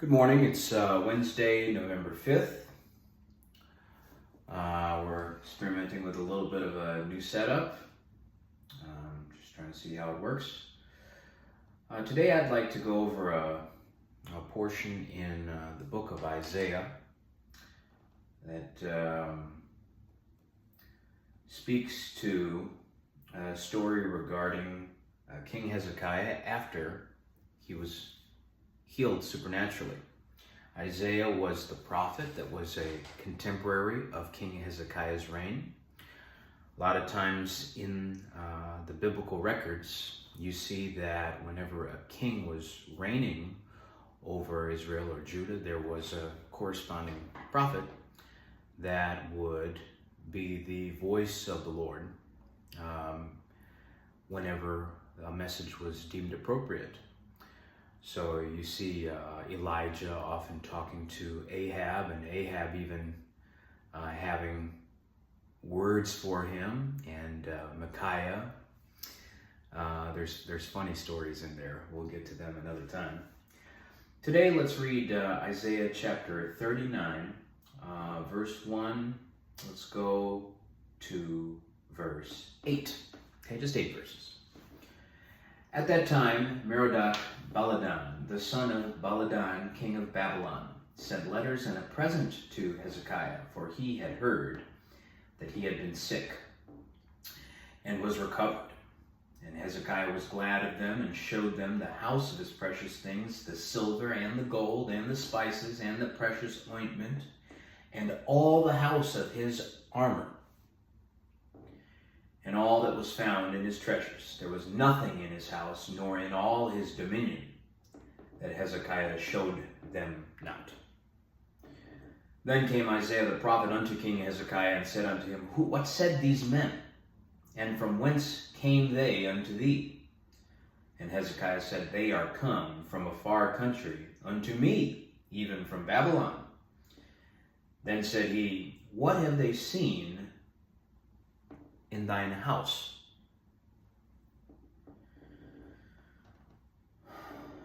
Good morning. It's Wednesday, November 5th. We're experimenting with a little bit of a new setup. Just trying to see how it works. Today I'd like to go over a portion in the book of Isaiah that speaks to a story regarding King Hezekiah after he was healed supernaturally. Isaiah was the prophet that was a contemporary of King Hezekiah's reign. A lot of times in the biblical records, you see that whenever a king was reigning over Israel or Judah, there was a corresponding prophet that would be the voice of the Lord whenever a message was deemed appropriate. So you see Elijah often talking to Ahab, and Ahab even having words for him, and Micaiah. There's funny stories in there. We'll get to them another time. Today, let's read Isaiah chapter 39, verse 1. Let's go to verse 8. Okay, just 8 verses. At that time, Merodach-Baladan, the son of Baladan, king of Babylon, sent letters and a present to Hezekiah, for he had heard that he had been sick and was recovered. And Hezekiah was glad of them and showed them the house of his precious things, the silver and the gold and the spices and the precious ointment, and all the house of his armor, and all that was found in his treasures. There was nothing in his house, nor in all his dominion, that Hezekiah showed them not. Then came Isaiah the prophet unto King Hezekiah, and said unto him, What said these men? And from whence came they unto thee? And Hezekiah said, They are come from a far country unto me, even from Babylon. Then said he, What have they seen in thine house?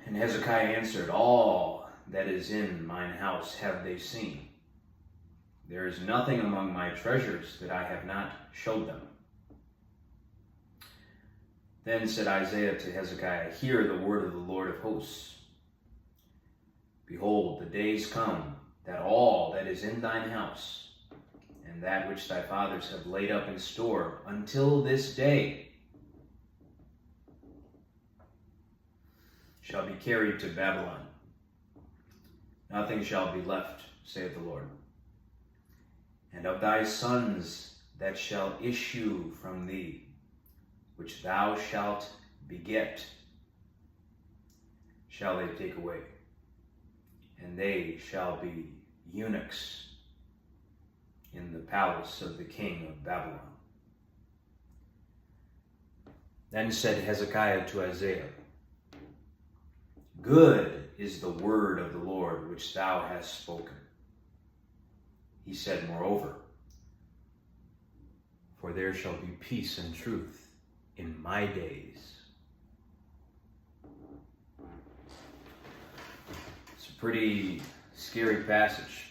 And Hezekiah answered, All that is in mine house have they seen. There is nothing among my treasures that I have not showed them. Then said Isaiah to Hezekiah, Hear the word of the Lord of hosts. Behold, the days come that all that is in thine house, and that which thy fathers have laid up in store until this day, shall be carried to Babylon. Nothing shall be left, saith the Lord. And of thy sons that shall issue from thee, which thou shalt beget, shall they take away, and they shall be eunuchs in the palace of the king of Babylon. Then said Hezekiah to Isaiah, Good is the word of the Lord which thou hast spoken. He said, Moreover, for there shall be peace and truth in my days. It's a pretty scary passage.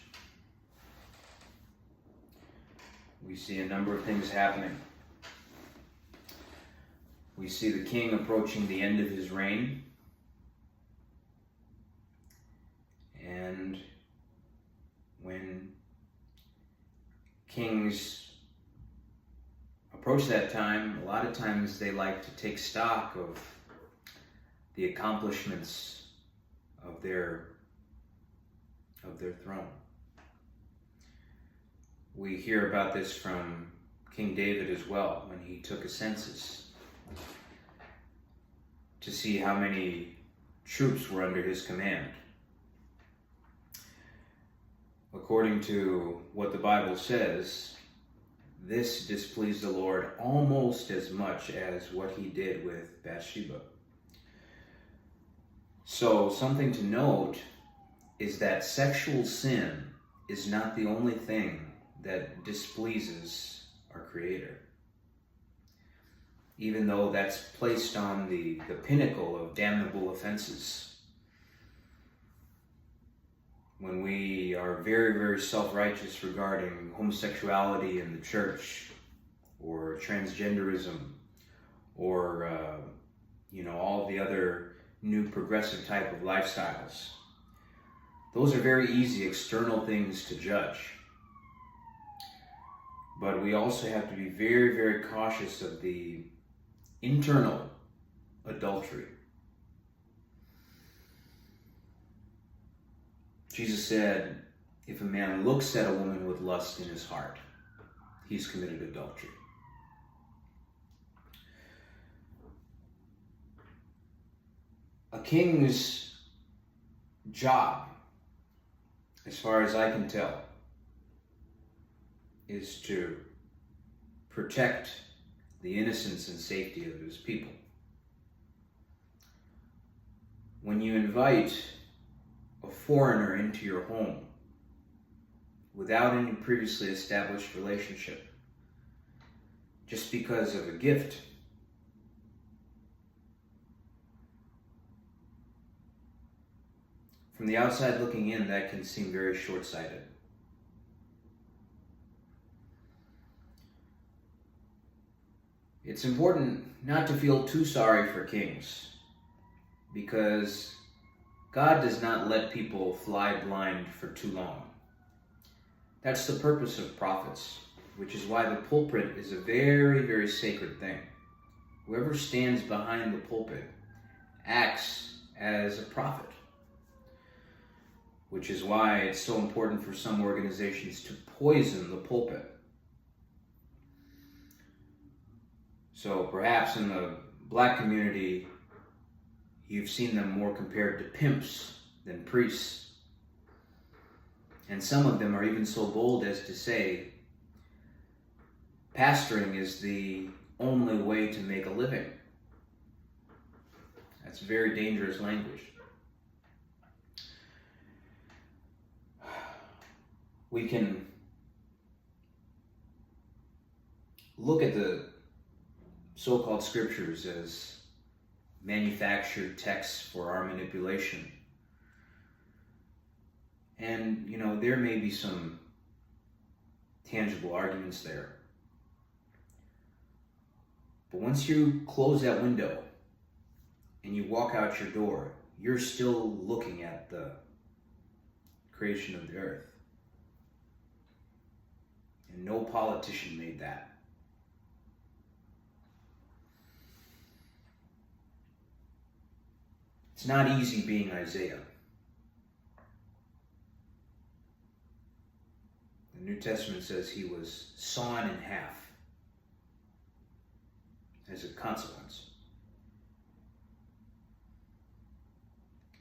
We see a number of things happening. We see the king approaching the end of his reign. And when kings approach that time, a lot of times they like to take stock of the accomplishments of their throne. We hear about this from King David as well, when he took a census to see how many troops were under his command. According to what the Bible says, this displeased the Lord almost as much as what he did with Bathsheba. So something to note is that sexual sin is not the only thing that displeases our Creator. Even though that's placed on the pinnacle of damnable offenses. when we are very, very self-righteous regarding homosexuality in the church, or transgenderism, or all the other new progressive type of lifestyles. Those are very easy external things to judge. But we also have to be very, very cautious of the internal adultery. Jesus said, if a man looks at a woman with lust in his heart, he's committed adultery. A king's job, as far as I can tell, is to protect the innocence and safety of his people. When you invite a foreigner into your home without any previously established relationship, just because of a gift, from the outside looking in, that can seem very short-sighted. It's important not to feel too sorry for kings, because God does not let people fly blind for too long. That's the purpose of prophets, which is why the pulpit is a very, very sacred thing. Whoever stands behind the pulpit acts as a prophet, which is why it's so important for some organizations to poison the pulpit. So perhaps in the black community, you've seen them more compared to pimps than priests. And some of them are even so bold as to say, pastoring is the only way to make a living. That's very dangerous language. We can look at the so-called scriptures as manufactured texts for our manipulation. And, there may be some tangible arguments there. But once you close that window and you walk out your door, you're still looking at the creation of the earth. And no politician made that. It's not easy being Isaiah. The New Testament says he was sawn in half as a consequence.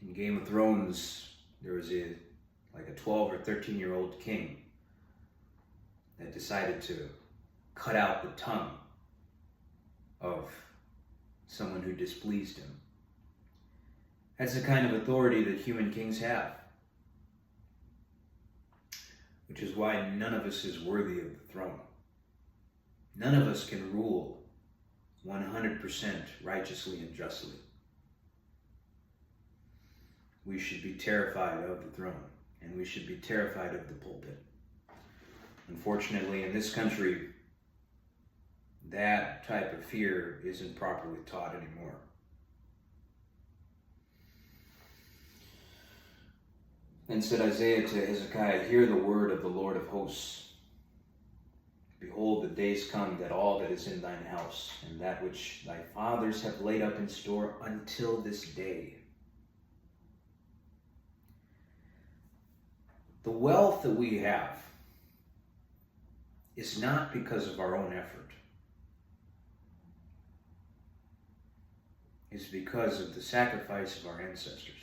In Game of Thrones, there was a 12 or 13-year-old king that decided to cut out the tongue of someone who displeased him. That's the kind of authority that human kings have, which is why none of us is worthy of the throne. None of us can rule 100% righteously and justly. We should be terrified of the throne, and we should be terrified of the pulpit. Unfortunately, in this country, that type of fear isn't properly taught anymore. Then said Isaiah to Hezekiah, hear the word of the Lord of hosts. Behold, the days come that all that is in thine house, and that which thy fathers have laid up in store until this day. The wealth that we have is not because of our own effort. It's because of the sacrifice of our ancestors.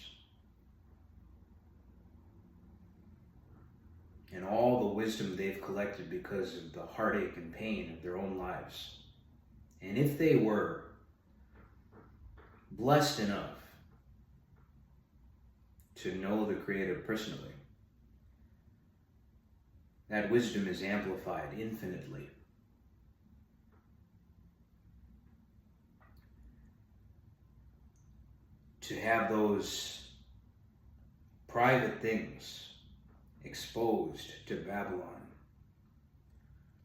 And all the wisdom they've collected because of the heartache and pain of their own lives. And if they were blessed enough to know the Creator personally, that wisdom is amplified infinitely. To have those private things exposed to Babylon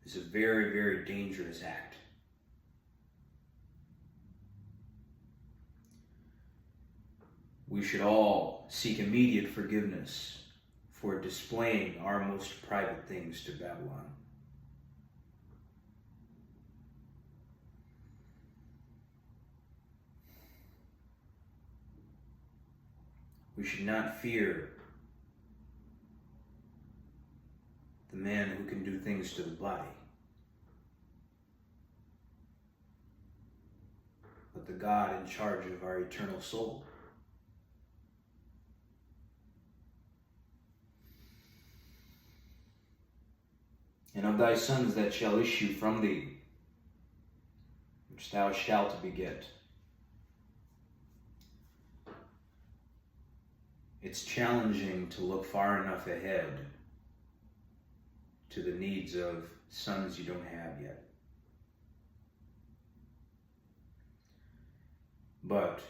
is a very, very dangerous act. We should all seek immediate forgiveness for displaying our most private things to Babylon. We should not fear the man who can do things to the body, but the God in charge of our eternal soul. And of thy sons that shall issue from thee, which thou shalt beget. It's challenging to look far enough ahead to the needs of sons you don't have yet. But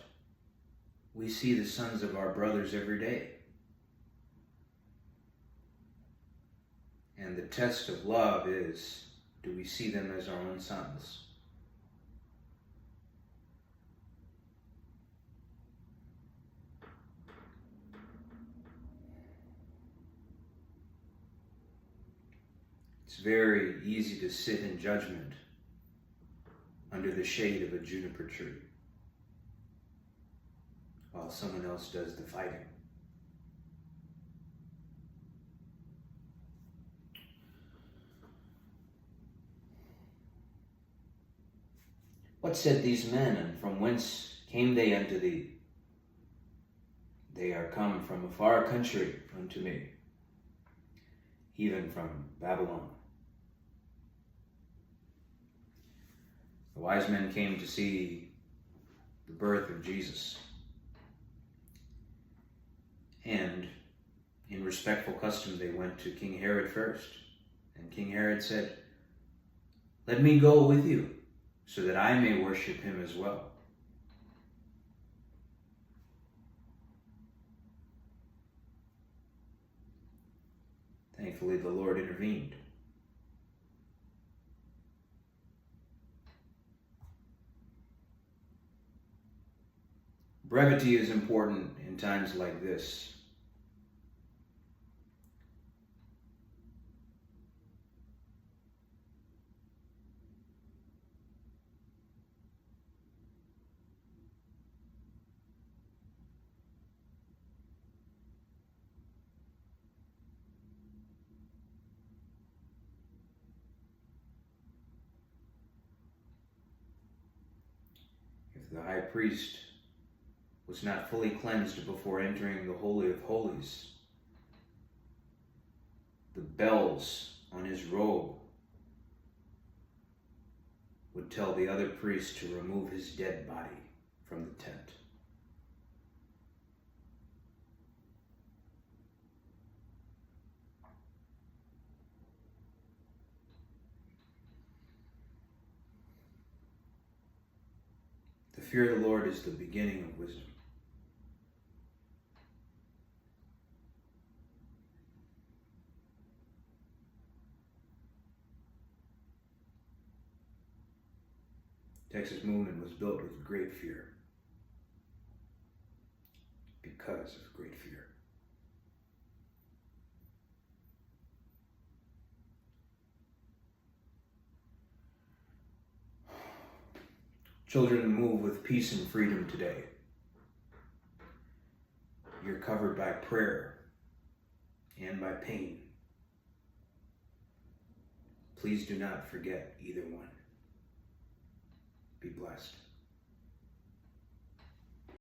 we see the sons of our brothers every day. And the test of love is, do we see them as our own sons? It's very easy to sit in judgment under the shade of a juniper tree while someone else does the fighting. What said these men, and from whence came they unto thee? They are come from a far country unto me, even from Babylon. The wise men came to see the birth of Jesus. And in respectful custom, they went to King Herod first. And King Herod said, "Let me go with you, so that I may worship him as well." Thankfully, the Lord intervened. Brevity is important in times like this. If the high priest was not fully cleansed before entering the Holy of Holies, the bells on his robe would tell the other priest to remove his dead body from the tent. The fear of the Lord is the beginning of wisdom. Texas movement was built with great fear, because of great fear. Children move with peace and freedom today. You're covered by prayer and by pain. Please do not forget either one. Be blessed.